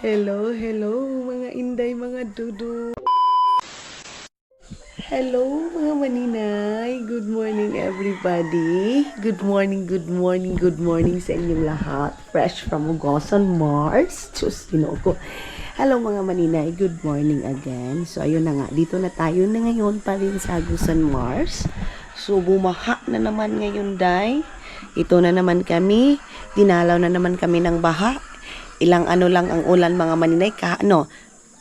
Hello, hello mga inday, mga dudu. Hello mga maninay. Good morning everybody. Good morning, good morning, good morning sa inyong lahat. Fresh from Ugosan, Mars. Diyos, Ginoo ko. Hello mga maninay, good morning again. So ayun na nga, dito na tayo na ngayon pa rin sa Agusan, Mars. So bumaha na naman ngayon, day. Ito na naman kami. Dinalaw na naman kami ng baha. Ilang ano lang ang ulan mga maninay,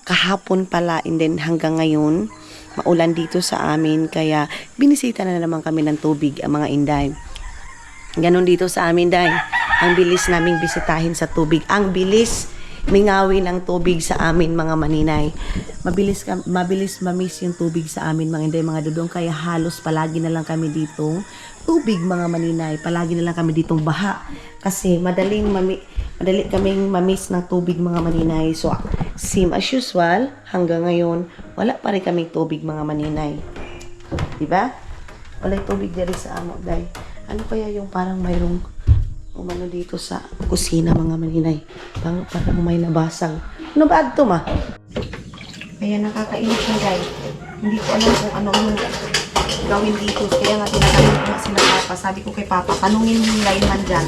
kahapon pala, and then hanggang ngayon maulan dito sa amin, kaya binisita na naman kami ng tubig ang mga inday. Ganon dito sa amin, day. Ang bilis naming bisitahin sa tubig, ang bilis mingawin ang tubig sa amin mga maninay. Mabilis mamiss yung tubig sa amin mga inday, mga dudong, kaya halos palagi na lang kami dito tubig mga maninay, palagi na lang kami ditong baha kasi madali kaming mamiss ng tubig mga maninay. So same as usual, hanggang ngayon wala pa rin kaming tubig mga maninay, diba? Wala tubig diri sa amo, day. Ano kaya yung parang mayroong umano dito sa kusina mga maninay, parang may nabasag. Ano ba ito ma? Kaya nakakainit na, day. Hindi ko alam kung ano yung gawin dito, kaya nga tinatanong ko sila papa. Sabi ko kay papa, tanungin mo yung lineman dyan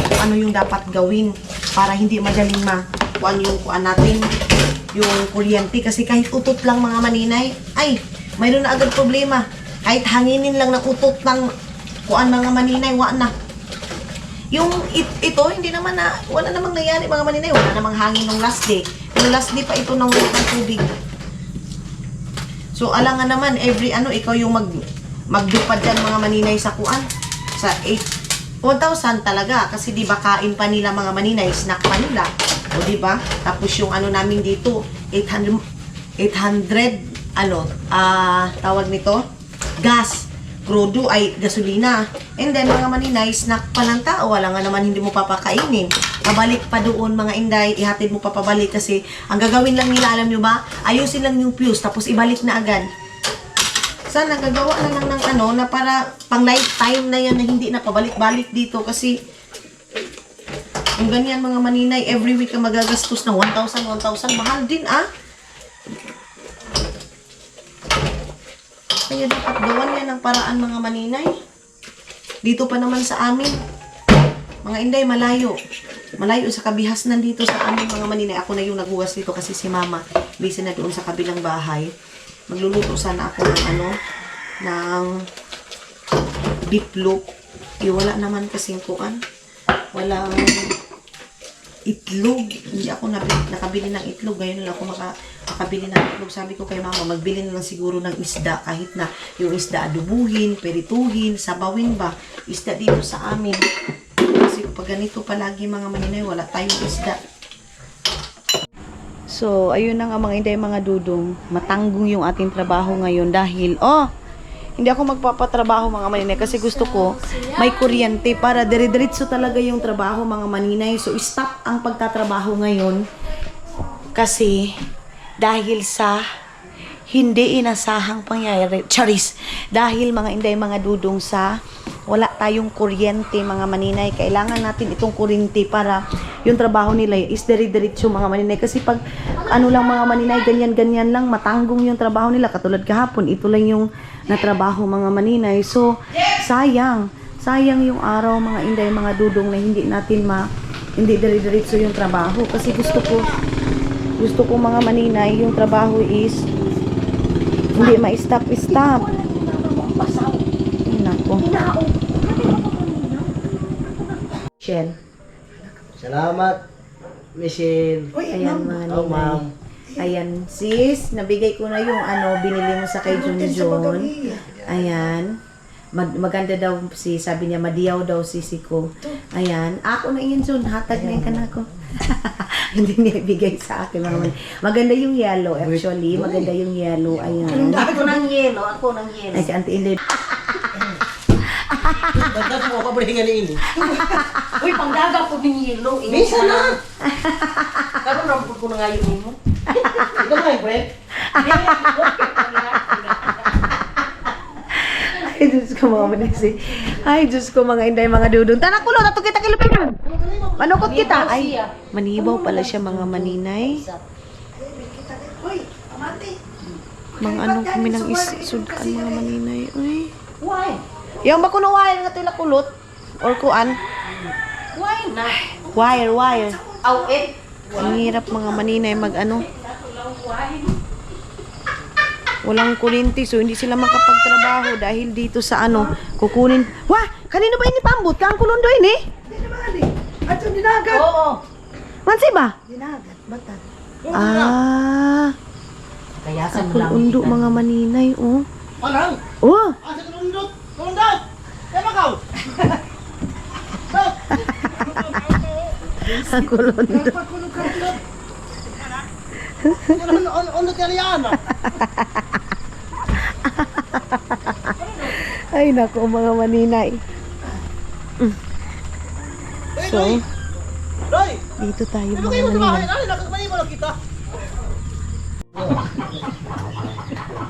kung ano yung dapat gawin para hindi madaling kuan yung kuan natin, yung kuryente, kasi kahit utot lang mga maninay, ay mayroon na agad problema. Kahit hanginin lang ng utot ng kuan mga maninay, wala na. Yung ito, hindi naman na, wala namang nangyari mga maninay, wala namang hangin ng last day. Pero last day pa ito ng tubig. So, alangan naman, ikaw yung magdupad dyan mga maninay sa kuan. Sa 1,000 talaga. Kasi di ba kain pa nila mga maninay, snack pa nila. O di ba? Tapos yung namin dito, 800, tawag nito, gas. Crudo ay gasolina. And then mga maninay, snack pa ng tao. Wala nga naman hindi mo papakainin. Pabalik pa doon mga inday, ihatid mo pa pabalik kasi ang gagawin lang nila, alam nyo ba? Ayusin lang yung fuse tapos ibalik na agad. Sana gagawa na lang ng na para pang lifetime na yan na hindi na pabalik-balik dito kasi yung ganyan mga maninay, every week ka magagastos ng 1,000, mahal din Kaya dapat gawan yan ng paraan mga maninay. Dito pa naman sa amin, mga inday, malayo sa kabihasnan dito sa amin mga maninay. Ako na yung naghugas dito kasi si mama busy na doon sa kabilang bahay. Magluluto sana ako ng beefloaf. Wala naman kasing kuan, walang itlog. Hindi ako nakabili ng itlog. Ngayon lang ako makabili ng itlog. Sabi ko kay mama, magbili na lang siguro ng isda, kahit na yung isda adubuhin, perituhin, sabawin ba, isda dito sa amin. Kasi pag ganito palagi mga maninay, wala tayong isda. So, ayun na nga mga inday, mga dudong. Matanggong yung ating trabaho ngayon dahil, hindi ako magpapatrabaho mga maninay kasi gusto ko may kuryente para dire-diretso talaga yung trabaho mga maninay. So, stop ang pagtatrabaho ngayon kasi dahil sa hindi inasahang pangyayari. Charis! Dahil mga inday, mga dudong, sa wala tayong kuryente mga maninay. Kailangan natin itong kuryente para yung trabaho nila is dire-diretso mga maninay. Kasi pag lang mga maninay, ganyan-ganyan lang, matanggong yung trabaho nila. Katulad kahapon, ito lang yung natrabaho mga maninay. So, sayang yung araw mga inday, mga dudong, na hindi natin hindi dire-diretso yung trabaho. Kasi gusto ko mga maninay, yung trabaho is hindi ma-stop. Nako. Michelle. Salamat, Michelle. Ayan mga ninay. Ma'am. Ayan, sis, nabigay ko na yung binili mo sa kay John. Ayan. Maganda daw sabi niya, madiyaw daw sisi ko. Ayan. Ako na yun, John. Hatag na yung kanako. Hindi niya ibigay sa akin. Maganda yung yellow, actually. Maganda yung yellow. Ayan. Ako ng yelo. Ay, si Auntie Inday. Ba't na mo kapalingan ni ini? Uy, panggaga po ng yelo. Bisa na! Karoon naman po na nga yun mo. Ito nga yung bread. Ay, Diyos ko mga manisi. Ay, Diyos ko mga inday, mga dudong. Tanak ko lo, nato kita kilipin. Manukot kita. Ay, manibaw pala siya mga maninay. Mga ano kami ng isudan mga maninay. Uy. Why? Yung ba kuno wire nga tila kulot? Or kuan? Why na? Wire. Aw, eh. Ang hirap mga maninay mag ano. Walang kuryente so hindi sila makapagtrabaho dahil dito sa ano, kukunin. Wah! Kanino ba ini pambot? Kang kulon do ini? Ato dinagat. Oo. Mansi ba? Dinagat, batad. Ah, Kayasan mo akul lang. undo mga maninay, oh. Parang. Oh, Asa ka nundot? Nundot! Kaya makaw! ang kulondo. Pagkulong ka nundot. Undot yan yan. Ay, naku, mga maninay. So, Roy! dito tayo Ano mga kayo sa bahay? maninay. Nakakabali mo lang kita.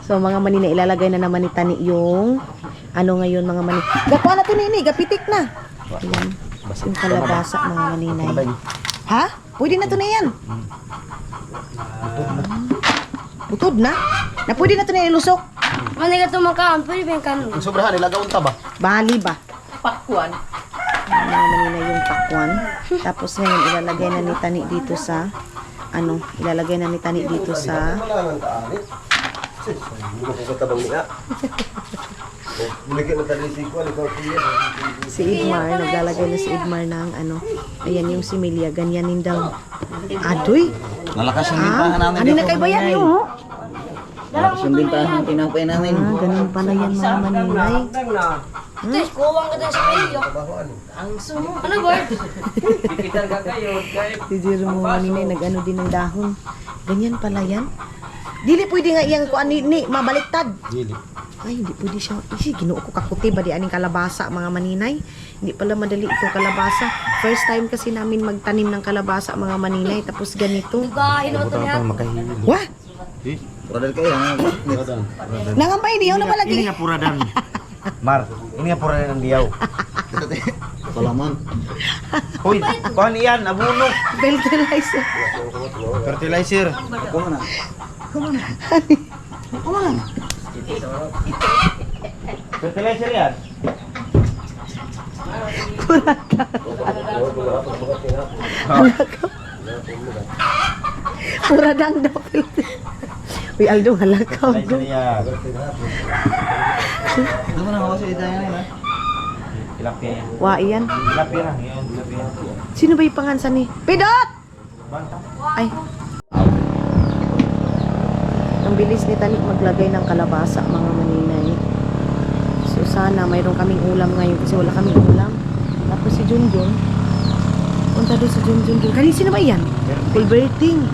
So, mga maninay, ilalagay na naman ni Tani yung ano ngayon, mga maninay. Gakuha na to nini, gapitik na. Ayan, yung kalabasa, mga maninay. Ha? Pwede na to na yan. Butod na? Na pwede na to na ilusok? Ano ka tumakaon? Pwede ba yung kanon? Ang sobrahan, ilagaw unta ba? Bali ba? Pakwan. Mga maninay yung pakwan. Tapos ngayon, ilalagay na ni Tani dito sa ano, ilalagay na ni Tani dito sa Malangan ka, anit. Hindi ko katabang niya. Buligyan na tali si Kwan, ikaw kuya. si Idmar, naglalagay na si Idmar ng ano, ayan yung similya, ganyanin daw. Adoy! Malakas yung bintahan namin Ano na kay bayan niyo, ho? Malakas yung bintahan ng tinapay namin. Ganun pala yan mga maninay. Ito, kuwang ka tayo sa kayo. Ang sumo. Ano, Bart? Si Jerome mga maninay, nag-ano din ng dahon. Ganyan pala yan. Dili pwede nga iyang kuan ni mabaliktad. Dili. Ay, hindi pwede siya. Isi, ginuo ko kakuti ba di aning kalabasa mga maninay. Hindi pala madali itong kalabasa. First time kasi namin magtanim ng kalabasa mga maninay. Tapos ganito. Gahin mo ito niya. Wah! Pradal kayo. Nangampay diyaw na palagi. Ini nga puradan. Mar, ini nga puradan ng diyaw. Salaman. Hoy, kuhan iyan, abuno. Fertilizer. Fertilizer. Kuha na. Fertilizer yan. Puradang daw. Uy, Aldo, halakaw do. Fertilizer yan. Ano mo na hawa sa itayan nila? Tilapia yan. Wa, iyan. Tilapia lang, yun, tilapia. Sino ba yung pangansan ni? Pidot! Banta. Ay. Ang bilis ni Tanik maglagay ng kalabasa, mga maninay. So, sana mayroon kaming ulam ngayon kasi wala kaming ulam. Tapos si Junjun. Punta doon si Junjun. Kanina sino ba yan? Pulverting.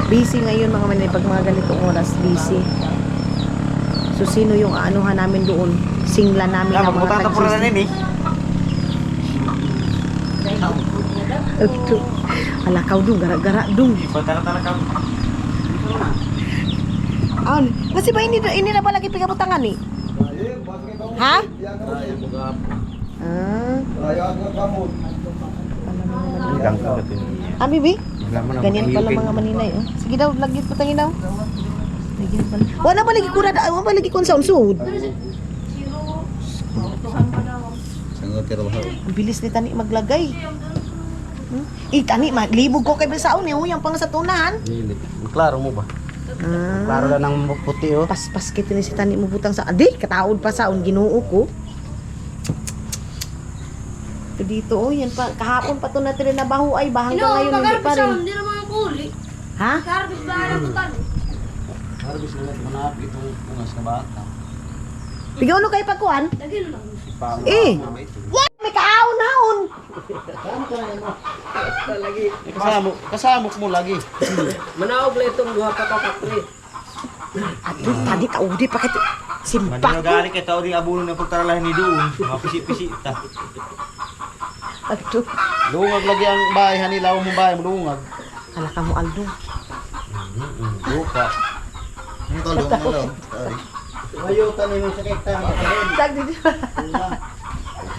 Busy ngayon mga maninay. Pag mga ganitong oras, busy. So, sino yung aanuhan namin doon? Singla namin ng mga Magputang ka puradan tagsisi. ini. Ito. Alakaw dong, gara-gara dong. Pagkakatanak ka. Ah, kasi ba ini na ba lagi pingabutangan ni? Ha? Ah. Ah, bibi? Ganyan pala mga maninay. Oh. Sige daw, lagi putangin daw. Lagyan pala. Wala ba lagi kurad? Wala ba lagi kun sa unsud? Sangot ka raw. Ang bilis ni Tani maglagay. Tani, libog ko kay Bilsaon eh. Yung pang sa tunahan. Dili. Klaro mo ba? Ah. Klaro lang ng puti oh. Pas-pas kiti ni si Tani mo butang sa... Adi, kataod pa saon, ginoo ko. Ito dito, oh, yan pa. Kahapon pa ito natin na baho ay ba? Hanggang ngayon hindi pa rin. Hindi naman ang kuli. Ha? Karbis ba ang tutan? Harbis na natin manap itong pungas na bata. Bigaw no kay pagkuhan? Lagyan lang. Eh! What? May kaahon-haon! Kasamok mo lagi. Manaog lang itong buha pa kakapre. At doon, tadi kaudi pa kito. Simpak ko. Gali kay tao di abuno ng pagtaralahan ni doon. Mga pisi-pisi ta. At doon. Lungag lagi ang bahay hanila mo bahay mo lungag. Ala ka mo, Aldo. Lupa. Ano to lumang ano? Ayo tanin mo sa kekta. Tag dito.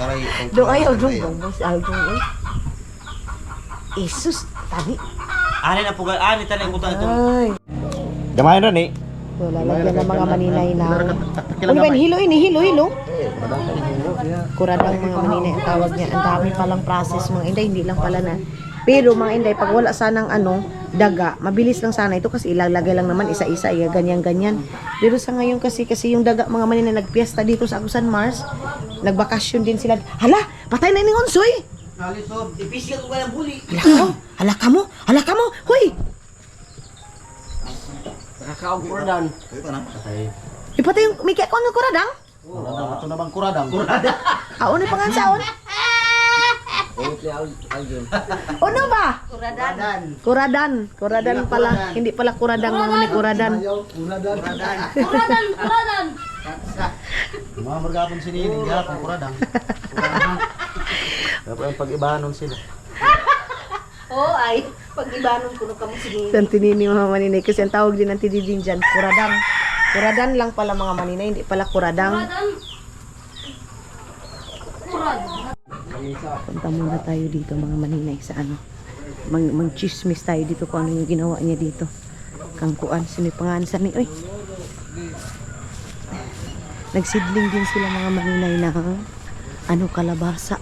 Taray. Do ayaw dong bongbong si Aldong oy. Isus, tani. Ani na pugal, ani tanay ko ito. Ay. Gamay na ni. So, lalagyan ng mga maninay na. Ano ba yun? Hilo ini, hilo. Kuradang mga maninay ang tawag niya. Ang dami palang process mga inday, hindi lang pala na. Pero mga inday, pag wala sanang daga, mabilis lang sana ito kasi ilalagay lang naman isa-isa, ganyan-ganyan. Pero sa ngayon kasi yung daga mga maninay nagpiesta dito sa Agusan Mars, nagbakasyon din sila. Hala, patay na ni Onsoy! Halisob, ipisya ko ka ng buli. Halaka mo, huy! Nakakaong kuradan. Ito na. Ipatay yung Miki ako ng kuradang? Kuradang, ito naman kuradang. Ano yung pangansaon? Ano ba? Kuradan pala. Hindi pala kuradang, mga ni kuradan. Kuradan. Mga margapon siniling, gapon kuradang. Dapat ang pag-ibahanon sila. Oo ay, pag-ibanon ko na kamo sige. Santinini mga maninay. Kasi ang tawag din ng tididin dyan, kuradang. Kuradan lang pala mga maninay, hindi pala kuradang. Punta muna tayo dito mga maninay sa mag-chismis tayo dito kung ano yung ginawa niya dito. Kangkuan, sinipangansa ni, oy. Nagsidling din sila mga maninay na kalabasa.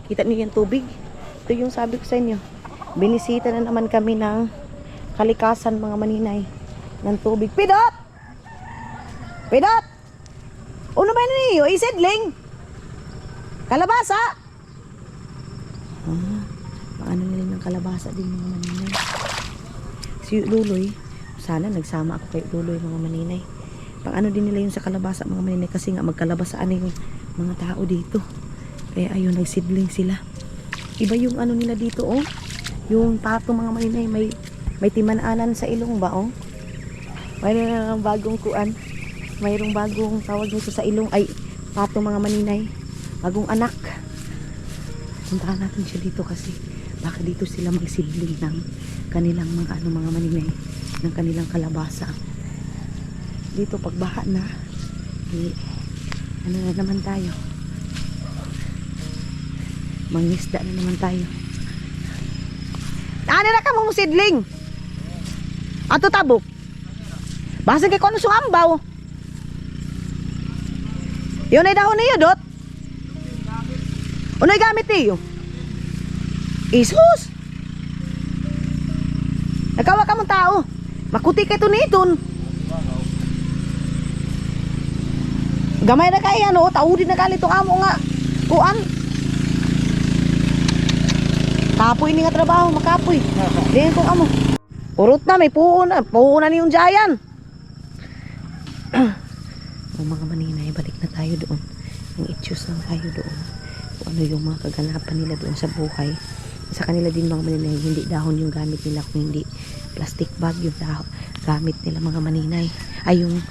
Kita niyo yung tubig? Ito yung sabi ko sa inyo. Binisita na naman kami ng kalikasan mga maninay ng tubig. Pidot! Ano ba yun niyo? Isidling? Kalabasa? Paano nila ng kalabasa din mga maninay? Si Luloy, sana nagsama ako kay Luloy mga maninay. Paano din nila yung sa kalabasa mga maninay kasi nga magkalabasaan yung mga tao dito. Kaya ayun, nagsidling sila. Iba yung nila dito, oh. Yung pato mga maninay, may timananan sa ilong ba, oh. Mayroong bagong kuan. Mayroong bagong tawag nito sa ilong. Ay, pato mga maninay. Bagong anak. Puntahan natin siya dito kasi baka dito sila magsidling ng kanilang mga mga maninay. Ng kanilang kalabasa. Dito pagbaha na. Na naman tayo. Mangisda na naman tayo. Ano na ka mong sidling? Ato tabo. Basta kay kono sungambaw. Yun ay dahon niyo, Dot. Unoy gamit niyo? Isus! Nakawa ka mong tao. Makuti kay tuniton. Gamay na kay taudin na kalito amo nga. Kuan. Kapoy ni nga trabaho, makapoy. Diyan kong amo. Urot na, may puuna ni yung giant. Mga maninay, balik na tayo doon. Ang itchus lang tayo doon. Kung ano yung mga kaganapan nila doon sa buhay. Sa kanila din mga maninay, hindi dahon yung gamit nila, kung hindi plastic bag yung gamit nila mga maninay. Ay yung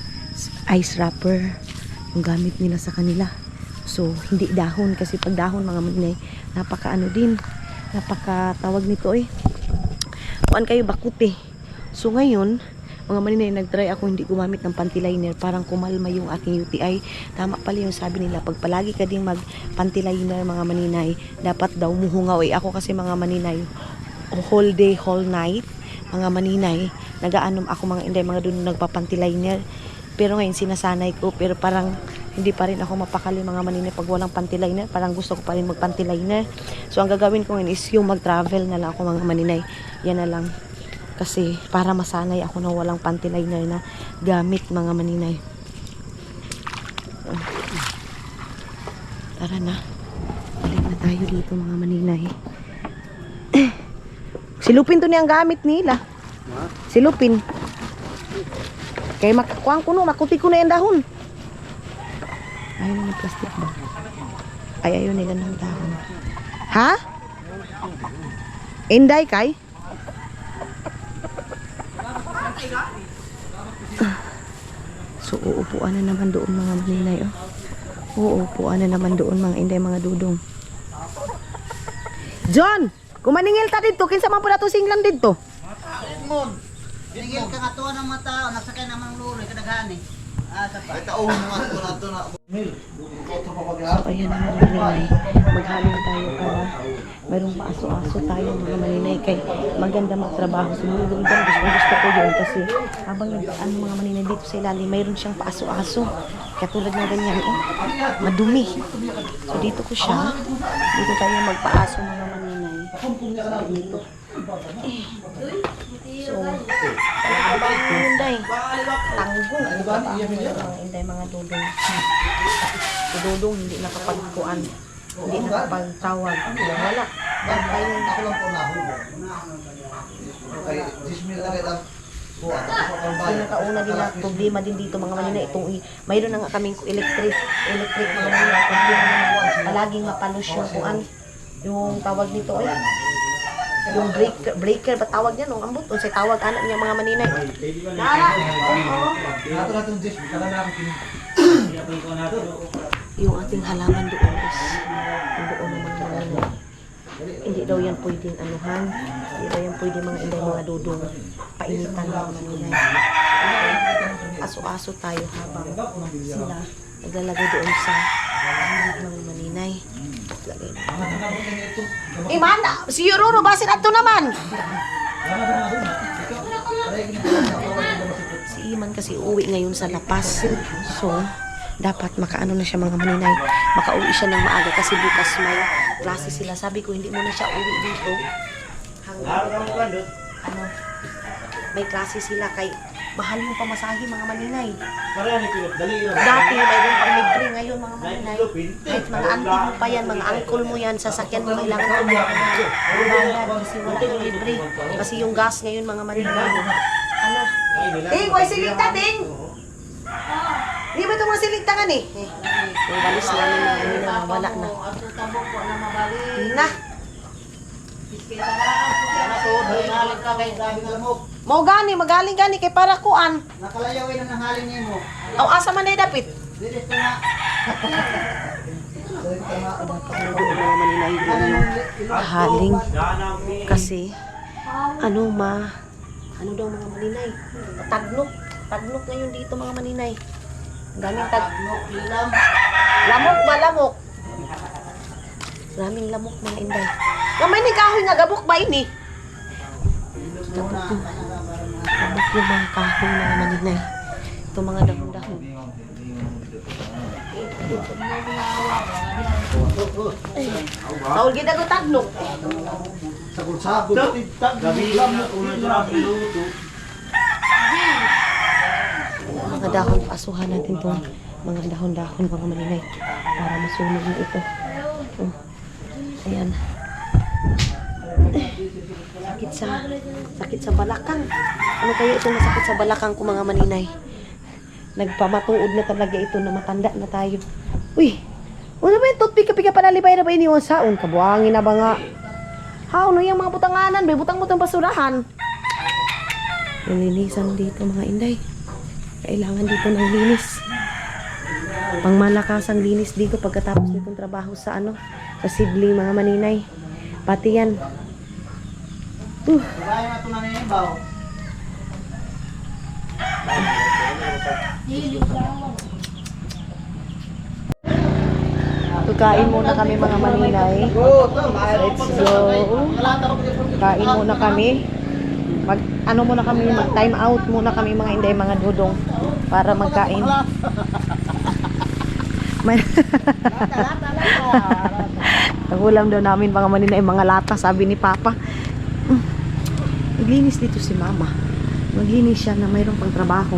ice wrapper yung gamit nila sa kanila. So, hindi dahon kasi pag dahon mga maninay, napakatawag nito kuan kayo bakuti. So ngayon mga maninay, nagtry ako hindi gumamit ng panty liner, parang kumalma yung aking UTI. Tama pala yung sabi nila, pag palagi ka ding mag panty liner mga maninay, dapat daw muhungaw. Ako kasi mga maninay, whole day, whole night mga maninay, nagaanom ako mga inday, mga doon nagpa-panty liner. Pero ngayon sinasanay ko, pero parang hindi pa rin ako mapakali mga maninay pag walang panty liner. Parang gusto ko pa rin mag panty liner. So ang gagawin ko ngayon is yung mag-travel na lang ako mga maninay. Yan na lang. Kasi para masanay ako na walang panty liner na gamit mga maninay. Tara na. Balik na tayo dito mga maninay. Silupin to niyang gamit nila. Silupin. Kaya makakuang kuno, makuti ko na yung dahon. Ayaw na ng plastic ba? Ay, ayaw nila ng dahon. Ha? Inday kay? So, uupuan na naman doon mga maninay, oh. Uupuan na naman doon mga inday, mga dudong. John! Kumaningil ta dito, kinsa man po na to singlang dito. Edmond, binigil ka nga tuwa ng mga tao, nagsakay namang luri, kadagani. Ay, taon naman ko na ito na. So, ayan na mga maninay. Maghaling tayo para mayroong paaso-aso tayo mga maninay. Kay maganda magtrabaho. Sinunod gusto ko yun kasi habang nagdaan mga maninay dito sa ilalim, mayroon siyang paaso-aso. Katulad ng ganyan, madumi. So, dito ko siya. Dito tayo magpaaso mga maninay. Dito. So, Inday. Tanggong. Inday mga dudong. Si Dudong hindi nakapagkuan. Hindi nakapagtawag. Wala. Bantay ng pinakauna din na problema din dito mga manina. Mayroon na nga kaming electric mga manina. Problema na palaging mapalos yung kuan. Yung tawag nito ay yung breaker ba tawag niya nung ambot unsay tawag anak niya mga maninay. Yung ating halaman doon is doon ng mga maninay. Hindi daw yan pwedeng anuhan. Hindi daw yan pwedeng mga inday mga dudong painitan ng maninay. Aso-aso tayo habang sila naglalagay doon sa gilid ng maninay. Lagay na. Mana! Si Yororo, basin ato naman! Si Iman kasi uwi ngayon sa Lapas. So, dapat makaano na siya mga maninay. Makauwi siya ng maaga kasi bukas may klase sila. Sabi ko, hindi mo na siya uwi dito. Hanggang, may klase sila kay mahal yung pamasahe mga maninay. Dati mayroon pang libre, ngayon mga maninay. Kahit mga auntie mo pa yan, mga uncle mo yan, sasakyan mo kailangan mo bayad kasi wala yung libre. Kasi yung gas ngayon mga maninay. Ano? Ting, huwag siligta, Ting! Di ba itong mga siligtangan eh? Yung balis namin mga maninay, wala na. Na! Magaling gani kay para kuan. Nakalayawin ang nanghalin niya mo. Aw asa man day dapit. Dito na. Haling kasi ano daw mga maninay? Tagnok ngayon dito mga maninay. Daming tagnok, lamok. Daming lamok mga inday. Kamay ni kahoy nga gabok ba ini? Gabok yung mga kahoy mga maninay. Ito mga dahon-dahon. Taul gid ako tagnok. Sabot. Gabi lang na una sa piluto. Mga dahon, pasuhan natin itong mga dahon-dahon mga maninay para masunog na ito. Ayan. Sakit sa balakang. Ano kaya ito masakit sa balakang ko mga maninay? Nagpamatuod na talaga ito na matanda na tayo. Uy! Ano ba yung toothpick-pick pa nalibay na ba iniwan saon? Kabuhangin na ba nga? Ano yung mga butanganan? May butang-butang basurahan. Nilinisan dito mga inday. Kailangan dito ng linis. Pangmalakas ang linis dito pagkatapos nitong trabaho sa sa sibling mga maninay. Pati yan. Kaya na ito na ninibaw. Kain muna kami mga maninay. Let's go. Kain muna kami. Muna kami, mag-time out muna kami mga inday, mga dudong para magkain. Nagulam daw namin mga maninay, mga lata, sabi ni Papa. Naglinis dito si Mama. Maglinis siya na mayroong pang trabaho.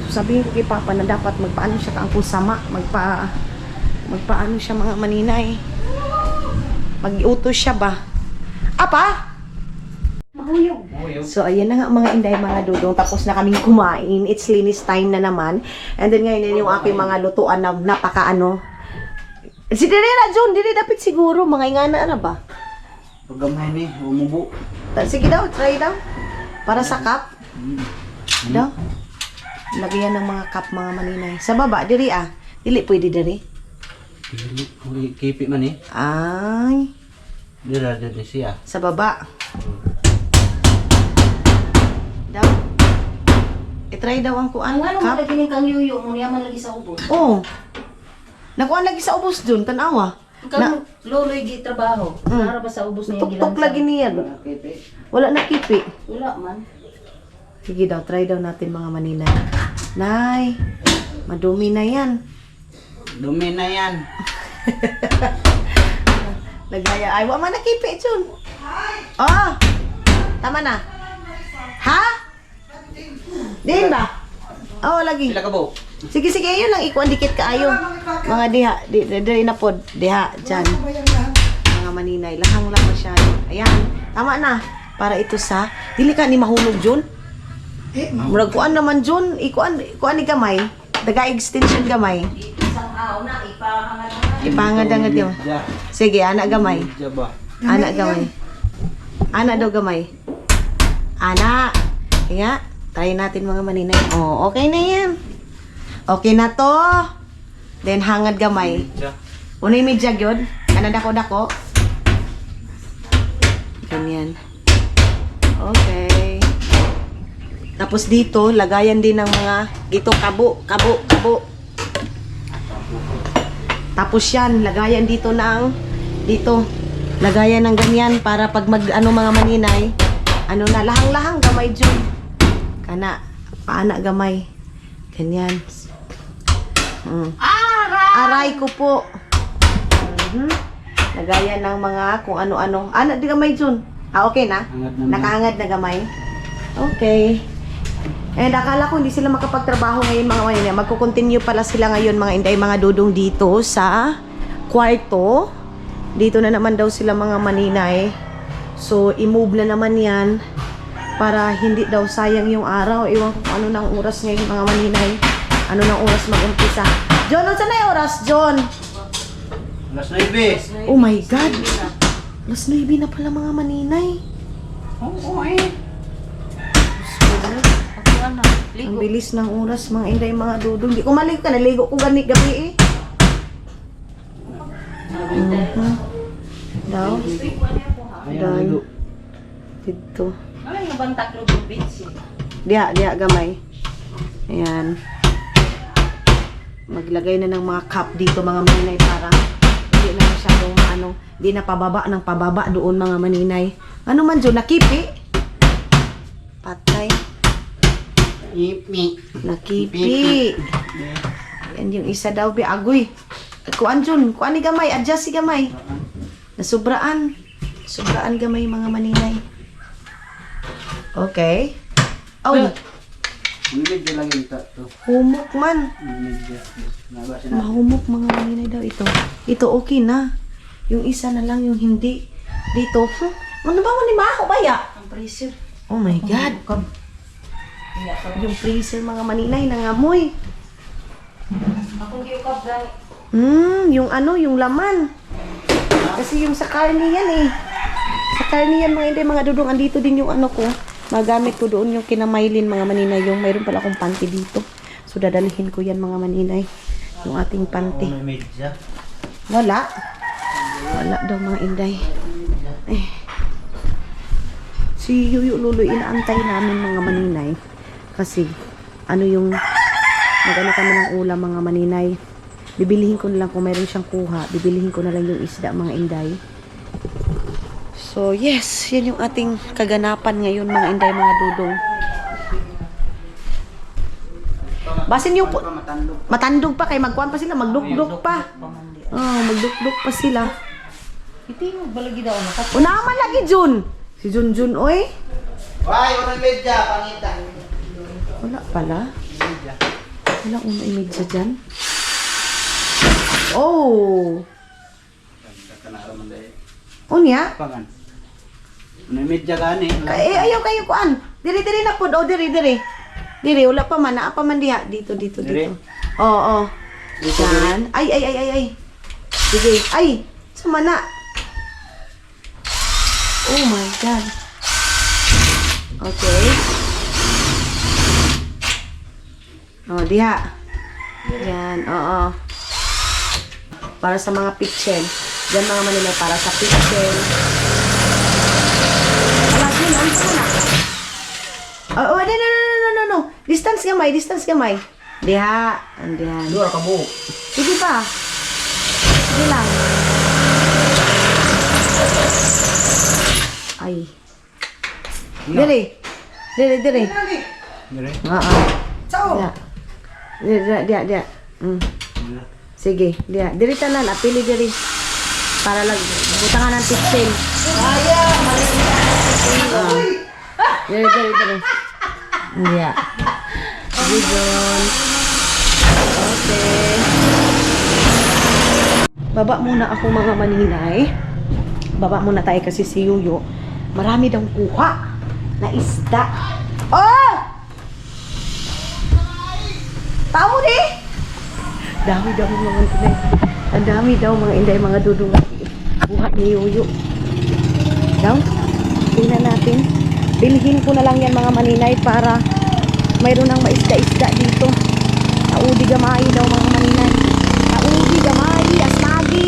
So sabihin ko kay Papa na dapat magpaano siya kaangkong sama, magpaano siya mga maninay. Mag-iutos siya ba? Apa? So, ayan na nga mga inday, mga dudong. Tapos na kaming kumain. It's linis time na naman. And then ngayon yung aking mga lutuan na napaka-ano. Si Direna, John, dili dapat siguro. Mga ingana na ba? Paggamay ni, umubo. Sige daw, try daw. Para sa cup. Daw. Lagyan ng mga cup, mga maninay. Sa baba, diri ah. Dili pwede diri. Kipi man eh. Ay. Dira siya. Sa baba. Daw. Ito try daw ang kuan. Ang ano mo Cup. lagi ning kang yuyo mo yaman lagi sa ubos. Oh. Nakuan lagi sa ubos dun, tanawa. Kang loloy gi trabaho. Mm. Para ba sa ubos niya Tuktok lagi niya. Wala na kipi. Wala man. Sige daw, try daw natin mga maninay. Nay, madumi na yan. Dumi na yan. Lagaya. Ay, wala man na kipi, Jun. Oh, tama na. Ha? Din ba? Oo, lagi. Pila ka bo? Sige, sige, yun lang. Ikuan dikit kaayo. Mga diha. Di na pod. Diha, dyan. Mga maninay. Lahang lang masyado. Ayan. Tama na. Para ito sa... Dili ka ni mahulog, Jun. Murag kuan naman, Jun. Kuan ni gamay. Daga extension gamay. Isang araw na ipahangad na. Ipangad-angad yun. Ja. Sige, anak gamay. Ja ba? Anak gamay. Anak daw gamay. Anak. Kaya, try natin mga maninay. Oh, okay na yan. Okay na to. Then, hangad gamay. Ja. Unay medyag yun. Kana dako-dako. Ganyan. Okay. Tapos dito, lagayan din ng mga, dito, kabo. Tapos yan, lagayan dito ng, dito, lagayan ng ganyan para pag mga maninay, lahang-lahang gamay dyan. Kana, paana gamay. Ganyan. Aray ko po. Lagayan ng mga kung ano-ano. Di gamay dyan. Okay na? Hangad na. Nakahangad na gamay. Okay. And akala ko hindi sila makapagtrabaho ngayon mga maninay. Magko-continue pala sila ngayon mga inday, mga dudong dito sa kwarto. Dito na naman daw sila mga maninay. So, i-move na naman yan para hindi daw sayang yung araw. Iwan ko kung ano nang oras ngayon mga maninay. Ano nang oras mag-umpisa. John, ano na yung oras, John? Alas 9. Oh my God! Alas 9 na pala mga maninay. Oo eh. Ako na. Ang bilis ng oras mga inday, mga dudong. Di ko maligo ka, naligo ko gani gabi eh. Daw. Ayan, ligo. Dito. Ano yung bantak lo ng beach? Diha, gamay. Ayan. Maglagay na ng mga cup dito mga maninay para hindi na masyadong hindi na pababa doon mga maninay. Ano man dyan, nakipi? Patay. Ipi. Nakipi. Yan yung isa daw, be. Agoy. Kuan dyan, kuan ni gamay, adjust si gamay. Nasubraan. Sobraan gamay mga maninay. Okay. Oh, Medyo lang yung to. humok man. Medyo. Naba siya na. Mahumok mga maninay daw ito. Ito okay na. Yung isa na lang yung hindi. Dito. Ano ba man ni Maho baya? Ang pressure. Oh my God. Yung freezer mga maninay nangamoy. Akong giukap gani. Yung yung laman. Kasi yung sa karne yan eh. Sa karne yan mga hindi, mga dudong. Andito din yung ko. Magamit ko doon yung kinamaylin mga maninay. Yung mayroon pala akong panty dito. So dadalhin ko yan mga maninay. Yung ating panty. May medya. Wala. Wala daw mga inday. Eh. Si Yuyu Luloy, inaantay namin mga maninay. Kasi, yung magano kami ng ulam mga maninay. Bibilihin ko na lang kung mayroon siyang kuha. Bibilihin ko na lang yung isda mga inday. So, yes. Yan yung ating kaganapan ngayon mga inday, mga dudong. Basin yung matandog pa kay magkuhan pa sila, magdukduk pa. Oh, magdukduk pa sila. Iti mo balagi daw na. Unaman lagi Jun. Si Jun oy. Why, unang medya, pangita. Wala pala. Wala una imedya dyan. Oh. Unya? Pangan. May medya gani. Ayaw kayo kuan. Diri na pod. Oh, diri. Diri, wala pa man. Naa pa man diha. Dito. Diri? Oo. Yan. Ay. Sige. Ay. Sumana. Oh my God. Okay. Oh, diha. Yan. Oo. Para sa mga pitchen. Yan mga manila para sa pitchen. Wala din. Ano na? Oh, no. Distance gamay. Diha. Andiyan. Dua ka buhok. Sige pa. Sige lang. Ay. Diri. Dire. Ciao. Dia. Sige, dia. Diri tanan, apili diri. Para lang butangan ng pixel. Diri. Dia. Sige, John. Okay. Baba muna ako mga maninay. Baba muna tayo kasi si Yuyo. Marami daw kuha na isda. Oh! Tao di? Dami daw mga inday. Ang dami daw mga inday, mga dudong buha ni Yuyo. Daw, tingnan natin. Bilhin ko na lang yan mga maninay para mayroon ng maisda-isda dito. Taudi gamay daw mga maninay. Taudi gamay, asmagi.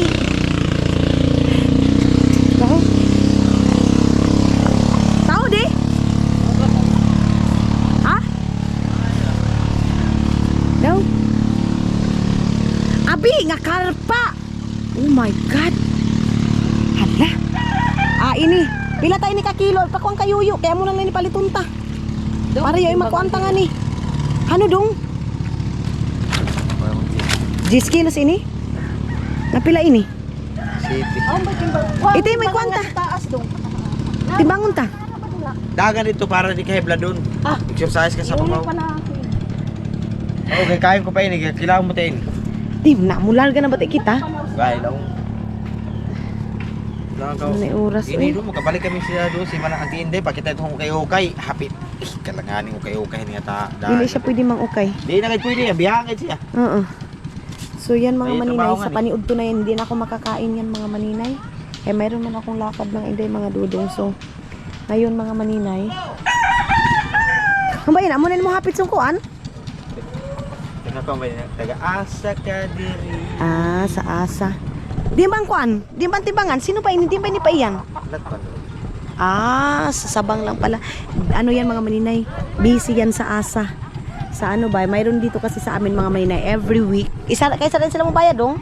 Daw. Tao di? Ha? Daw. Abi, nga karpa. Oh my God. Hala. Ini. Pila tayo ni kakilo. Pakuang kayuyo. Kaya mo na lang ipalitun ta. Para yung makuanta nga ni. Ano dong? 10 kilos ini? Napila ini? City. Ito yung may kwanta. Timbangon ta. Dagan ito para di ka hebla doon. Exercise ka sa pamaw. Okay, kain ko pa ini. Kailangan mo tayo ini. Di, namular ka na ba kita? Gaya lang. Ano na oras Ini doon, magkabalik kami siya doon. Si Manang Auntie Inday, pakita itong ukay-ukay. Hapit. Kalanganing ukay-ukay niya ta. Dili siya pwede mang ukay. Di na kayo pwede. Biyahan kayo siya. Oo. So yan mga May maninay, trabaho sa nga, paniud to na yan, hindi na ako makakain yan mga maninay. Eh mayroon man akong lakad ng inday mga dudong. So ngayon mga maninay. Kung ba yun, amunin mo hapit sungkuan? Tingnan ko ba yun? Taga-asa ka diri. Ah, sa asa. Di ba ang kuan? Di ba ang timbangan? Sino pa ini? Di ba ini pa iyan? Latpan. Ah, sa sabang lang pala. Ano yan mga maninay? Busy yan sa asa. Sa ano ba? Mayroon dito kasi sa amin mga maninay every week. Kaysa rin sila magbayad dong?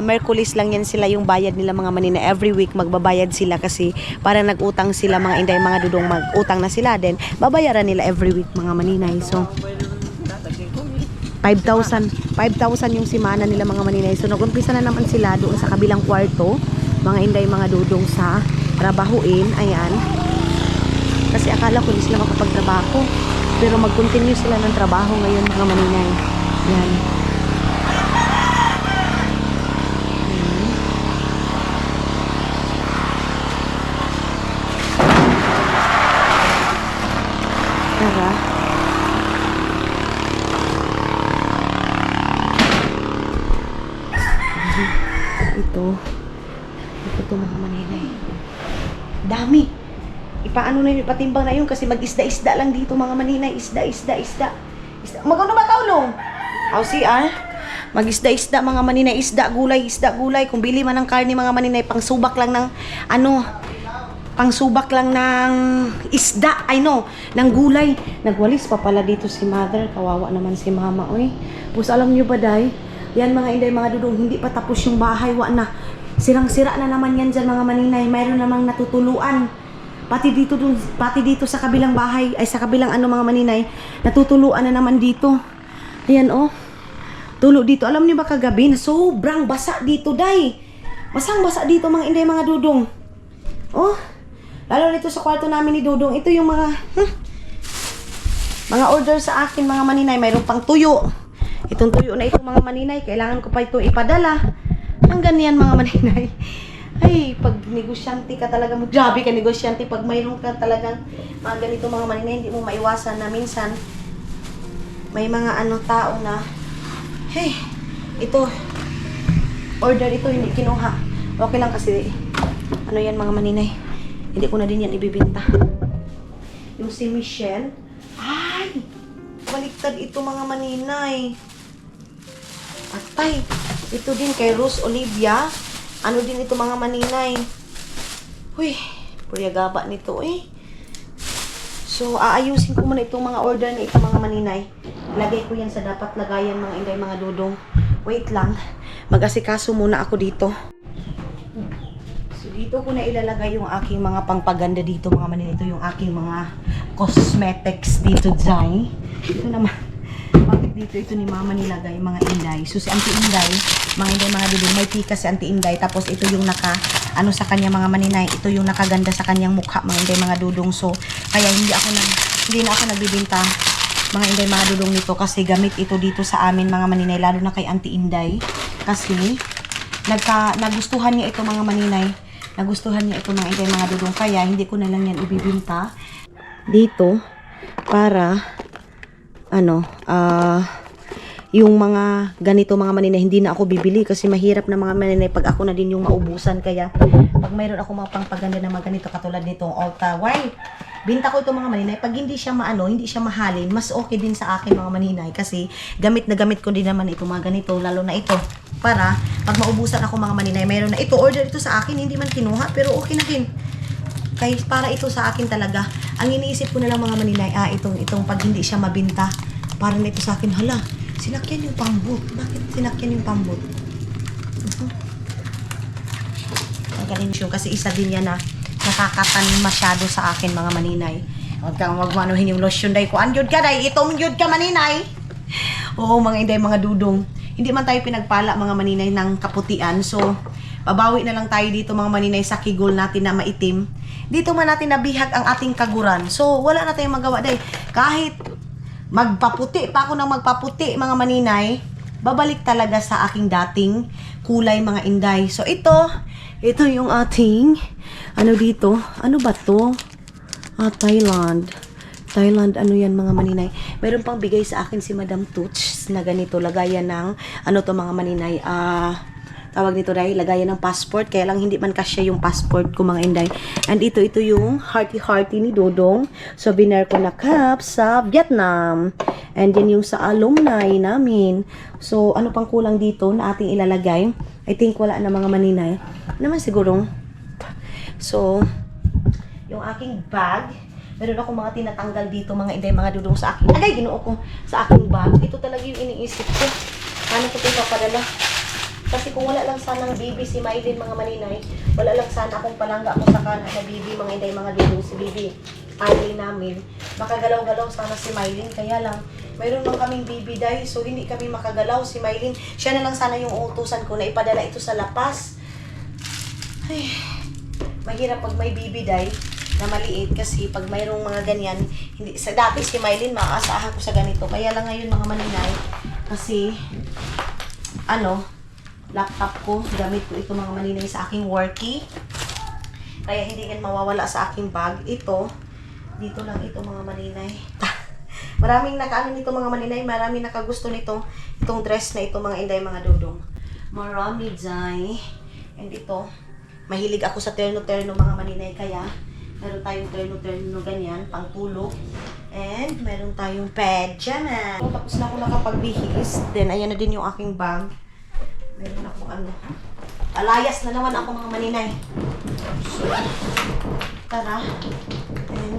Merkulis lang yan sila yung bayad nila mga maninay. Every week magbabayad sila kasi para nag-utang sila mga inday, mga dudong mag-utang na sila. Then babayaran nila every week mga maninay. So 5,000 yung simana nila mga maninay. So nag-umpisa na naman sila doon sa kabilang kwarto. Mga inday, mga dudong sa trabahuin. Ayan. Kasi akala ko hindi sila makapagtrabaho. Pero mag-continue sila ng trabaho ngayon mga maninay. Yan. Tara. Ito mga maninay. Dami. Ipaano na yun, ipatimbang na yun kasi mag-isda-isda lang dito mga maninay. Isda. Magkano ba kaulong? CR? Mag-isda-isda mga maninay. Isda, gulay. Kung bili man ng karne mga maninay, pangsubak lang ng isda. Ng gulay. Nagwalis pa pala dito si mother. Kawawa naman si mama. Pus alam nyo ba day? Yan mga inday, mga dudong, hindi pa tapos yung bahay. Na. Sirang-sira na naman yan dyan mga maninay. Mayroon namang natutuluan. Pati dito sa kabilang bahay, ay sa kabilang mga maninay, natutuluan na naman dito. Ayan tulo dito. Alam niyo ba kagabi na sobrang basa dito, day. Basang-basa dito mga inday, mga dudong. Lalo dito sa kwarto namin ni Dudong. Ito yung mga order sa akin mga maninay. Mayroon pang tuyo. Itong tuyo na ito mga maninay, kailangan ko pa ito ipadala. Ang ganyan mga maninay. Ay, pag negosyante ka talaga, grabe ka negosyante pag mayroon ka talagang mga ganito mga maninay, hindi mo maiwasan na minsan may mga tao na ito order ito hindi kinuha. Okay lang kasi yan mga maninay, hindi ko na din yan ibibenta. Yung si Michelle, ay baliktad ito mga maninay. Atay, ito din kay Rose Olivia. Din ito mga maninay. Huy, puyagaba nito So So, aayusin ko muna itong mga order na ito mga maninay. Lagay ko yan sa dapat lagayan mga inday, mga dudong. Wait lang. Mag-asikaso muna ako dito. So, dito ko na ilalagay yung aking mga pangpaganda dito mga maninay. Ito yung aking mga cosmetics dito, Zay. Ito naman. Bakit dito ito ni mama nilagay mga inday? So, si Auntie Inday, mga inday, mga dudong, may tika si Auntie Inday. Tapos, ito yung ano sa kanya mga maninay. Ito yung nakaganda sa kanyang mukha mga inday, mga dudong. So, kaya hindi na ako nagbibinta mga inday, mga dudong nito kasi gamit ito dito sa amin mga maninay, lalo na kay Auntie Inday kasi nagustuhan niya ito mga maninay, nagustuhan niya ito mga inday, mga dudong, kaya hindi ko na lang yan ibibinta dito para yung mga ganito mga maninay hindi na ako bibili kasi mahirap na mga maninay pag ako na din yung maubusan. Kaya pag mayroon ako mga pangpaganda na mga ganito katulad nitong Ulta White, binta ko ito mga maninay. Pag hindi siya hindi siya mahalin, mas okay din sa akin mga maninay kasi gamit na gamit ko din naman ito mga ganito, lalo na ito para pag maubusan ako mga maninay, mayroon na ito, order ito sa akin, hindi man kinuha pero okay na din. Kaya para ito sa akin talaga. Ang iniisip ko na lang mga maninay, itong pag hindi siya mabinta, para na ito sa akin, hala, sinakyan yung pambot. Bakit sinakyan yung pambot? Magaling siya kasi isa din yan na nakakatan masyado sa akin mga maninay. Huwag kang magmanuhin yung lotion day ko. Andyod ka day, itong yun ka maninay. Oo mga inday, mga dudong. Hindi man tayo pinagpala mga maninay ng kaputian. So, babawi na lang tayo dito mga maninay sa kigol natin na maitim. Dito man natin nabihag ang ating kaguran. So, wala na tayong magawa day. Kahit magpaputi pa ako ng magpaputi mga maninay, babalik talaga sa aking dating kulay mga inday. So, ito yung ating, dito? Ano ba to? Thailand. Thailand, ano yan mga maninay? Meron pang bigay sa akin si Madam Toots na ganito, lagayan ng, to mga maninay, tawag nito dahil lagayan ng passport, kaya lang hindi man kasya yung passport ko mga inday. And ito yung hearty ni Dodong, souvenir ko na cup sa Vietnam. And yan yung sa alumni namin. So ano pang kulang dito na ating ilalagay? I think wala na mga maninay naman siguro. So yung aking bag, meron ako mga tinatanggal dito mga inday, mga dudong sa akin. Agay, ginoo ko sa aking bag. Ito talaga yung iniisip ko. Paano ko ito papadala? Kasi kung wala lang sanang baby si Mylene mga maninay, wala lang sana akong palangga mo sa kanan na baby mga inday, mga dudong si baby Mylene namin. Makagalaw-galaw sana si Mylene, kaya lang mayroon lang kaming baby day, so hindi kami makagalaw. Si Mylene, siya na lang sana yung utusan ko na ipadala ito sa Lapas. Ay, mahirap pag may baby day na maliit kasi pag mayroong mga ganyan, hindi, sa dati si Mylene maaasahan ko sa ganito. Kaya lang ngayon mga maninay, kasi laptop ko, gamit ko ito mga maninay sa aking worky. Kaya hindi yan mawawala sa aking bag. Ito, dito lang ito mga maninay. Maraming nakaano nito mga maninay, maraming nakagusto nito. Itong dress na ito mga inday, mga dudong. Marami dyan. And ito, mahilig ako sa terno-terno mga maninay, kaya meron tayong terno-terno ganyan, pang tulog. And meron tayong pajama. Tapos na ako nakapagbihis. Then ayan na din yung aking bag. Meron ako alayas na naman ako mga maninay. So, tara. And,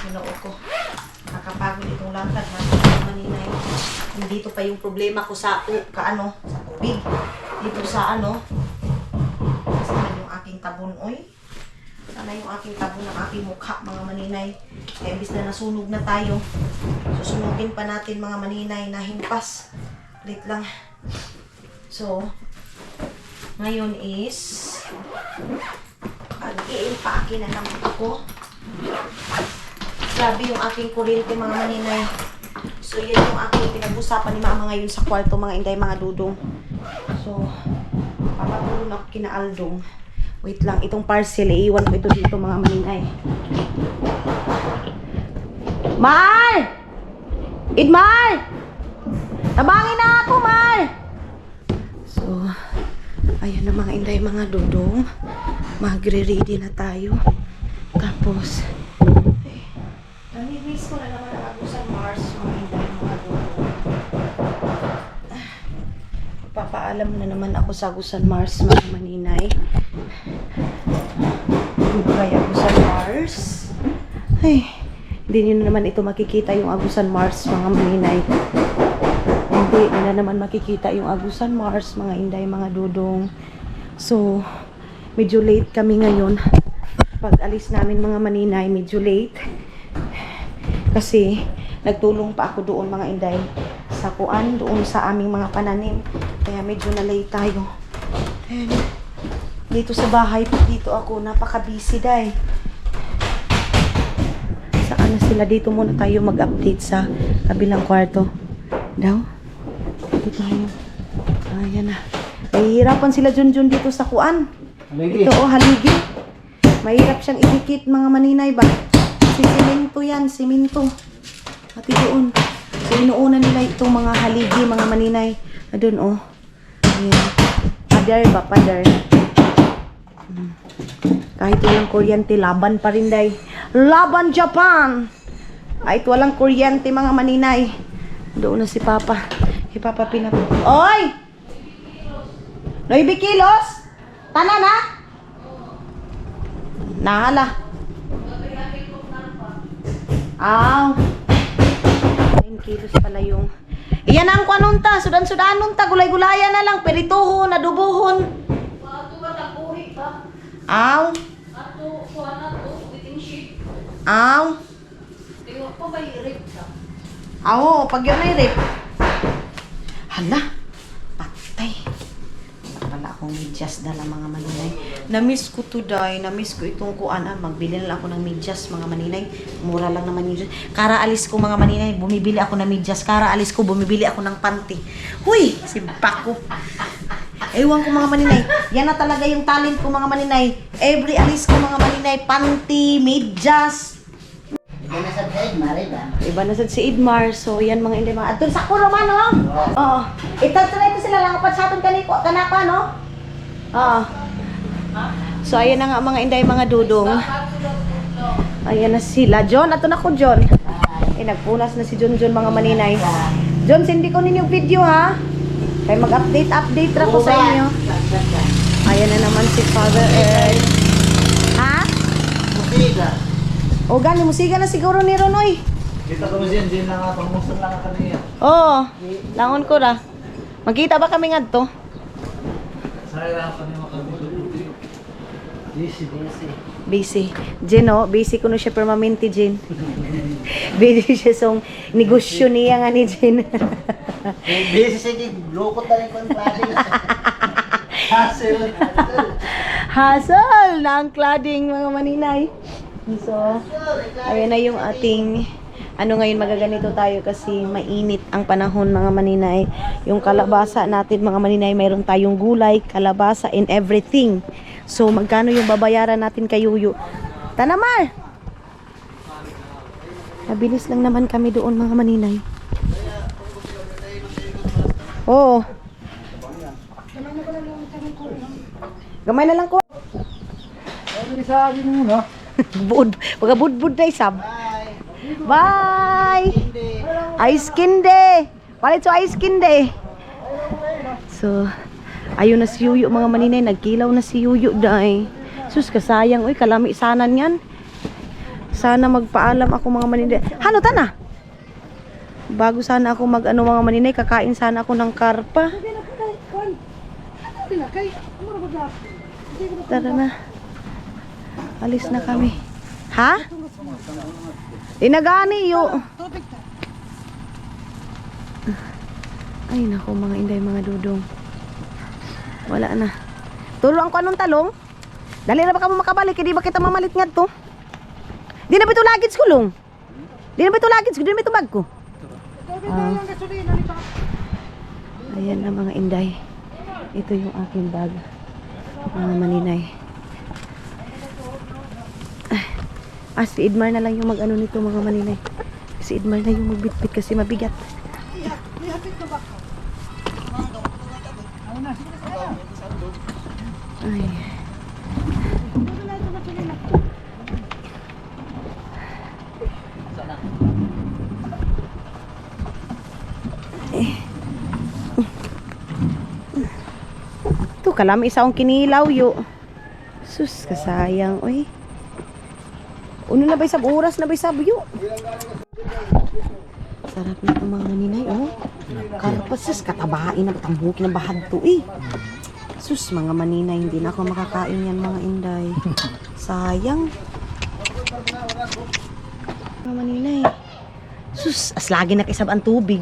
ginoo ko. Nakapagod itong lakad ha, mga maninay. Dito pa yung problema ko sa sa tubig. Dito sa sana yung aking tabon, sana yung aking tabon ng aking mukha mga maninay. Kaya imbis na nasunog na tayo, susunugin pa natin mga maninay na himpas. Wait lang. So, ngayon is i-impake na lang ako. Grabe yung aking kuryente mga maninay. So, yan yung aking pinag-usapan ni mama ngayon sa kwarto mga inday, mga dudong. So, papatulong ako kina Aldong. Wait lang, itong parcel, iiwan ko ito dito mga maninay. Mar! Idmar! Tabangin na ako, Mar! So, ayan na mga inday, mga dudong. Magre-ready na tayo. Tapos, nami-miss ko na naman ako sa Mars, mga inday, mga dudong. Papaalam na naman ako sa Agusan Mars, mga maninay. Goodbye ako sa Mars. Ay, hindi nyo na naman ito makikita yung Agusan Mars, mga maninay. Hindi nyo na naman makikita yung Agusan Mars, mga inday, mga dudong. So, medyo late kami ngayon. Pag alis namin mga maninay, medyo late. Kasi, nagtulong pa ako doon mga inday. Sa kuan, doon sa aming mga pananim. Kaya medyo na late tayo. And, dito sa bahay, dito ako, napaka-busy day. Saan na sila? Dito muna tayo mag-update sa kabilang kwarto. Daw? Dito tayo. Ayan na. Nahihirapan sila Junjun dito sa kuan. Haligi. Ito haligi. Mahirap siyang idikit mga maninay ba? Kasi simento yan, simento. Pati doon. So inuuna nila itong mga haligi, mga maninay. Doon Ayan. Pader ba? Pader. Kahit walang kuryente, laban pa rin day. Laban Japan! Kahit walang kuryente mga maninay. Doon na si Papa. Si Papa Oy! Noibi kilos? Tanan ha? Nahala. Aw. 9 kilos pala yung... Iyan ang kwanong ta. Sudan-sudanon ta. Gulay-gulayan na lang. Perituhon, adubuhon. Aw. Aw. Aw, pag yun ay rip. Hala. Patay. Wala akong medyas dala mga maninay. Namiss ko to day. Namiss ko itong kuan. Magbili na lang ako ng medyas mga maninay. Mura lang naman yun. Kara alis ko mga maninay. Bumibili ako ng medyas. Kara alis ko bumibili ako ng panty. Huy! Si Paco. Ewan ko mga maninay. Yan na talaga yung talent ko mga maninay. Every alis ko mga maninay. Panty, medyas. Iba na sa Edmar, iba. Iba na sad si Idmar. So, yan mga hindi mga... Atun sa kuro man, no? Oo. Itatry ito sila lang. Kapat sa aton kanapa, no? Oo. So, ayan na nga mga inday, mga dudong. Ayan na sila. John, ato na ko, John. Nagpunas na si John, mga maninay. John, sindi ko ninyong video, ha? Kaya mag-update ra ko sa inyo. Ayan na naman si Father Earth. Ha? Musiga. O, gani, musiga na siguro ni Ronoy. Kita ko dyan, dyan lang ako. Musang lang ka niya. Oo, langon ko ra. Magkita ba kami ngadto? Sayang pa niya makagulo. Busy. Busy. Jen, busy ko no siya permanente, Jen. Busy siya sa negosyo niya nga ni Jen. Busy sige, lukot na rin ko ang cladding. Hassle. Hassle na ang cladding mga maninay. So, ayan na yung ating ngayon magaganito tayo kasi mainit ang panahon mga maninay. Yung kalabasa natin mga maninay, mayroon tayong gulay, kalabasa and everything. So, magkano yung babayaran natin kay Yuyu? Tanamar! Nabilis lang naman kami doon mga maninay. Oo. Gamay na lang ko. Sabi mo na. Pagabudbud na isab. Bye! Ice Kinde! Palit so Ice Kinde! So, ayun na si Yuyu mga maninay. Nagkilaw na si Yuyu dahi. Sus, kasayang. Uy, kalami sanan yan. Sana magpaalam ako mga maninay. Hano ta na? Bago sana ako mga maninay. Kakain sana ako ng karpa. Tara na. Alis na kami. Ha? Inagani yu. Ay nako mga inday, mga dudong. Wala na. Turuan ko anong talong? Dali na ba ka mo makabalik? Hindi ba kita mamalit nga to? Di na ba ito lagits ko long? Di na ba ito lagits ko? Di na ba ito bag ko? Ayan na mga inday. Ito yung aking bag. Mga maninay. Si Idmar na lang yung mag-ano nito mga maninay. Si Idmar na yung magbitbit kasi mabigat. Ay. Ito, kalami isa akong kinilaw yo. Sus, kasayang. Uy. Uno na ba isab oras na ba isab yo? Sarap nito mga maninay, oh. Karpases, katabain na tambukin na bahad to eh. Sus, mga maninay, hindi na ako makakain yan mga inday. Sayang. Mga maninay. Sus, as lagi nakisab ang tubig.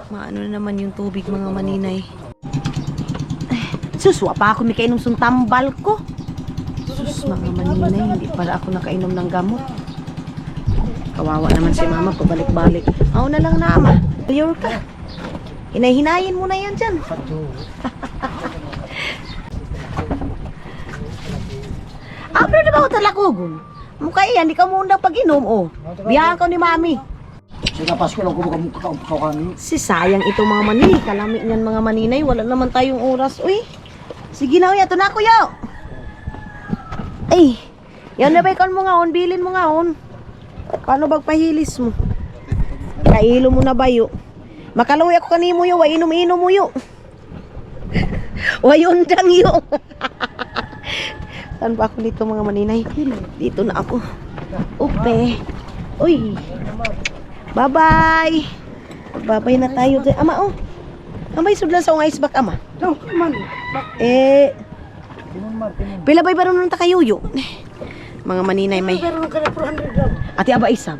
Maano na naman yung tubig mga maninay. Sus, wa pa ako may kainom sung tambal ko. Sus, mga maninay, hindi pala ako nakainom ng gamot. Kawawa naman si mama, pabalik-balik. Ako na lang na ama. Mayor ka. Hinay-hinayin mo na yan dyan. Pero di ba ako talakugon? Mukha iyan, di ka muna pag-inom, oh. Biyahan ka ni mami. Sige, Pasko lang ko kami. Si sayang itong mga mani. Kalami niyan mga maninay. Wala naman tayong oras. Uy. Sige na, uy. Ito na, kuya. Ay. Yan na ba ikon mo nga on? Bilin mo nga on. Paano bagpahilis mo? Kailo mo na ba yun? Makaluwi ako kanimo yun. Way inom-inom mo yun. Way undang yun. Saan ba ako dito mga maninay? Dito na ako. Upe. Uy. Bye-bye. Bye-bye na tayo. Ama, oh. Amay sudlan sa ice back, ama. Pila ba'y baron nung takayuyo? Mga maninay may. Ati aba isam.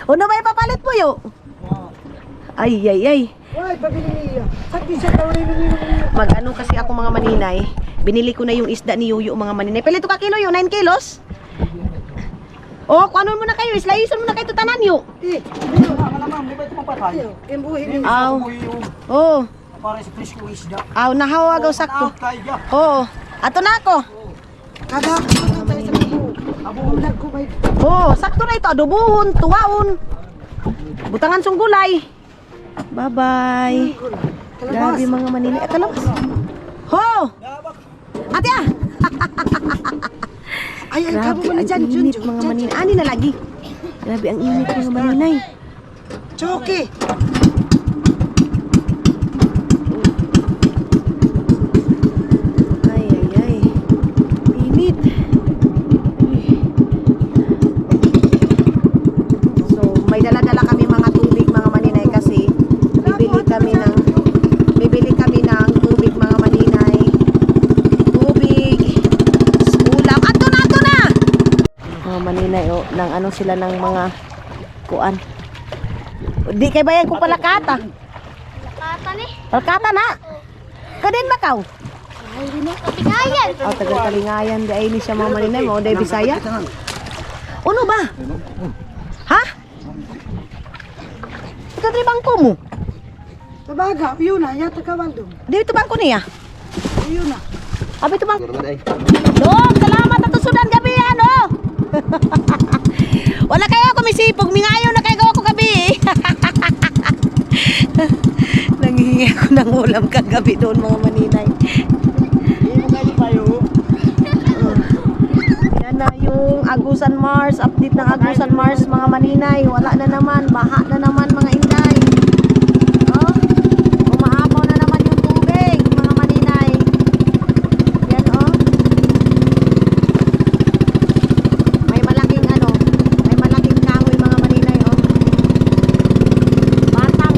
Ano ba ipapalit mo yo? Ay, ay, ay. Mag-ano kasi ako mga maninay. Binili ko na yung isda ni Yuyo mga maninay. Pilito ka kilo yun, 9 kilos? Oh, kuanon mo na kayo, islayisan mo na kayo tanan yo. Aw. Oh. Para sa fresh ko isda. Aw, nahawag ako sakto. Oo. Ato na ako. Oh, sakto na ito. Adobuhon, tuwaon. Butangan sung gulay. Bye-bye. Grabe mga maninay. Kalabas. Ho! Ate ah! Ay, grabe ang init mga maninay. Ani na lagi. Grabe ang init mga maninay. Choki. Ay, ay, ay. Init. So, may dala-dala kami mga tubig mga maninay kasi bibili kami ng tubig mga maninay. Tubig, ulam. Ato na! Mga maninay, oh, nang ano sila ng mga kuan. Di kay bayan ko palakata. Lakata ni. Palakata na. Kadin makaw. Ay, dino kapigayan. Oh, tagal kalingayan di ay ni siya mga maninay mo, day Bisaya. Uno ba? Ha? Ito di bangko mo. Tabaga, yun na, yata kawaldong. Di ito bangko niya. Yun na. Abi ito bangko. Dong, salamat ato sudan gabi ano. Wala kayo ako misipog, mingayo na kayo ako gabi. Nanghihingi ako ng ulam kagabi doon mga maninay. Yan na yung Agusan Mars, update ng Agusan Mars mga maninay. Wala na naman, baha na naman mga inday. Oh, umaapaw na naman yung tubig mga maninay. Yan oh. May malaking kahoy mga maninay oh. Batang.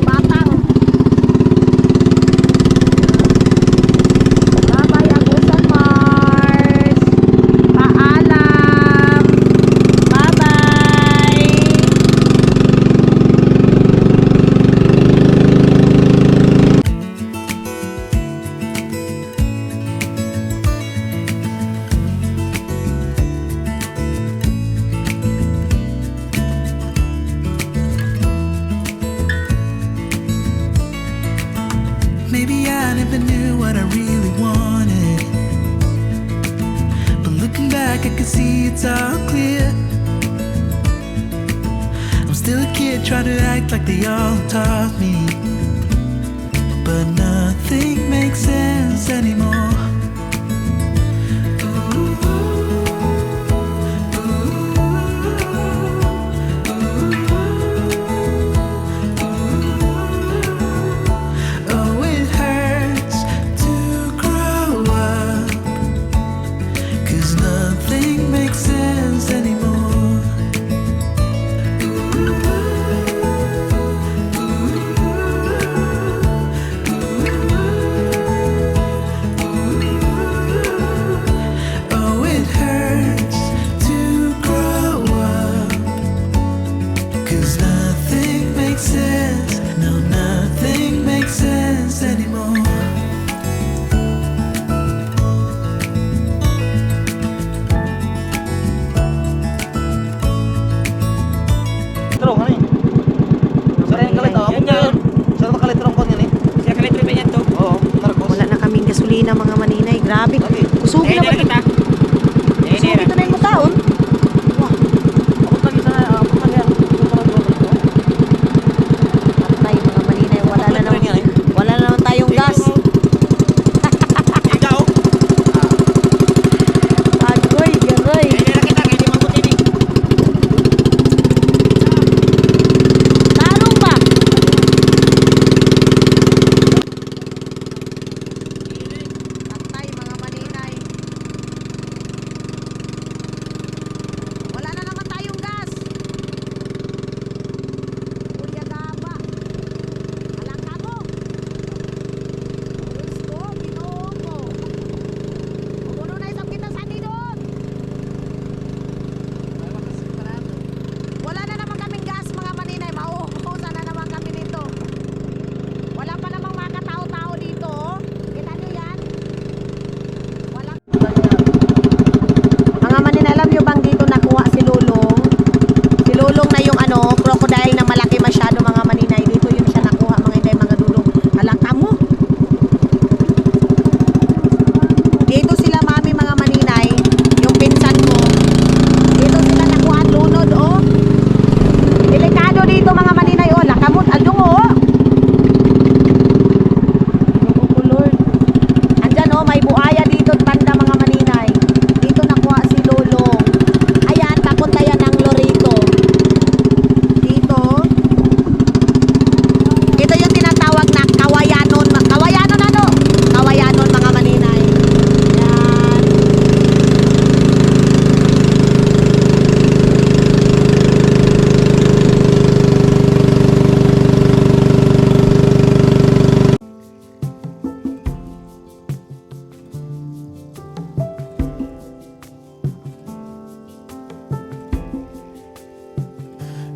Bye-bye Agusan Mars. Paalam. Bye-bye. Maybe I never knew what I really wanted, but looking back I can see it's all clear. I'm still a kid trying to act like they all taught me, but nothing makes sense anymore. Oh, it hurts Hindi na mga maninay. Grabe. Usugin na ba? kita. Usugin ito na yung mataon. Wah. Patay mga maninay. Wala na naman tayong gas. Ikaw. Agoy, gagoy. Hindi na kita, kaya di mabuti ni. Tarong ba? Patay mga maninay. Wala na naman tayong gas. Kuya Gaba. Alang ka mo. Diyos ko, Ginoo ko. Puno na isang kita sa doon. Wala na naman kaming gas mga maninay. Mauubusan na naman kami nito. Wala pa namang mga katao-tao dito. Oh. Kita nyo yan? Wala. Mga maninay, alam nyo bang dito nakuha si Lulong? Si Lulong na yung crocodile na malaki masyado mga maninay. Dito yun siya nakuha mga inday mga dulong. Alaka mo. Dito sila mami mga maninay. Yung pinsan ko. Dito sila nakuha at lunod oh. Delikado dito mga maninay oh. Lakamot adung oh. Oh Lord. Andyan oh, may buaya dito tanda mga maninay. Dito nakuha si Lulong. Ayan, papunta yan ng Lorito. Dito. Ito yung tinatawag na kawayanon. Kawayanon ano? Kawayanon mga maninay. Yan.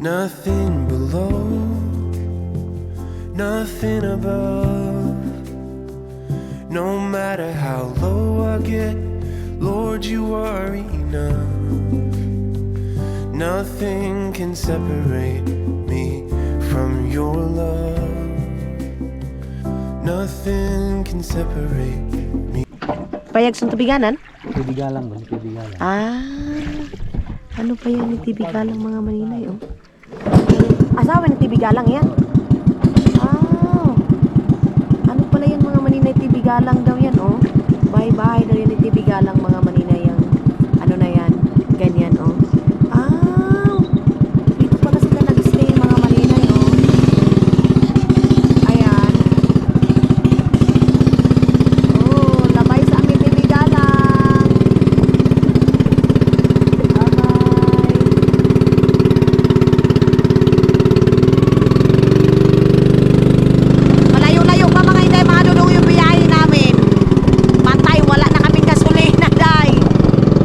Nothing below, nothing above. No matter how low I get, Lord, you are enough. Nothing can separate me from your love. Nothing can separate me. Payag sa tubiganan? Tibigalang ba? Tibigalang. Ah. Ano pa yan ni Tibigalang mga maninay oh? Asawa ni Tibigalang yan? Ah. Ano pala yan mga maninay? Tibigalang daw yan oh. Bye-bye daw yan ni Tibigalang mga maninay yan. Ano na yan? Ganyan oh. Ah. Dito pala sila nag-stay mga maninay oh. Ayan. Oh, labay sa amin Tibigalang. Bye-bye. Malayo-layo pa mga inday, mga dudong yung biyahe namin. Patay, wala na kaming gasolina, day.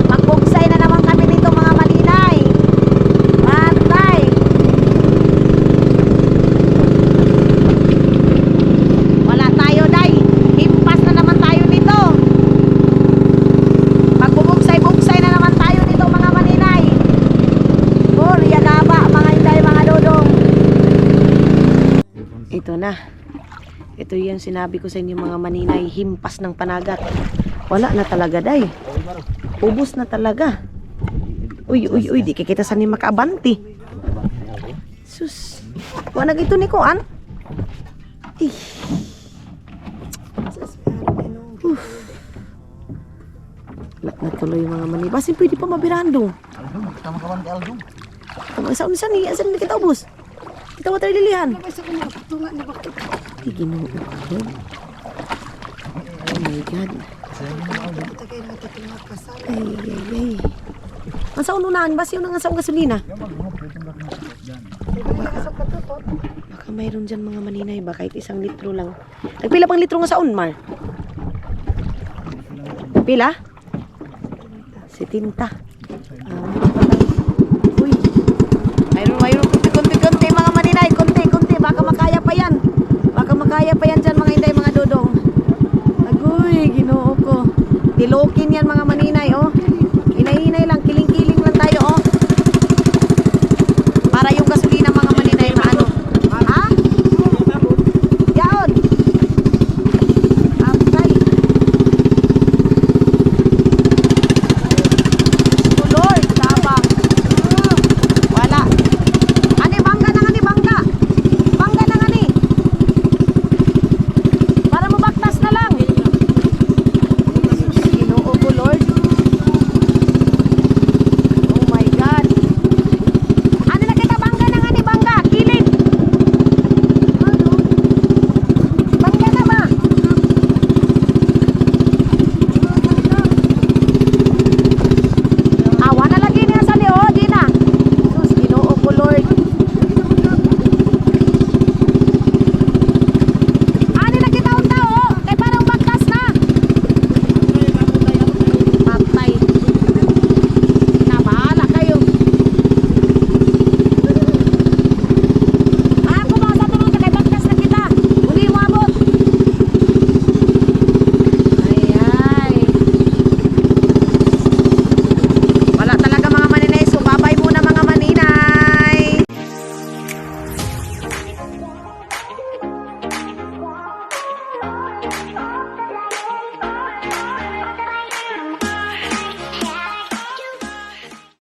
Magbugsay na naman kami dito mga maninay. Patay. Wala tayo, day. Impas na naman tayo dito. Magbubugsay-bugsay na naman tayo dito mga maninay. Kuya Gaba, mga inday, mga dudong. Ito na. Ito yung sinabi ko sa inyo mga maninay, himpas ng panagat. Wala na talaga, day. Ubus na talaga. Uy, di kikita sa ni makaabanti. Sus. Wala ito ni Kuan. Ih. Uf. Wala na tuloy mga maninay. Basin pwede pa mabirando. Aldung, tama ka man kay Aldung. Saan ni kita ubus? Kita mo tayo lilihan. Ay, Ginoo ko. Oh my God. Ay. Ang sa ununahan ba? Siya nang sa gasolina? Baka mayroon dyan mga maninay ba? Kahit 1 litro lang. Nagpila pang litro nga sa Mar? Pila? 70. Uy. Mayroon. Kunti mga maninay. Kunti. Baka makaya pa yan dyan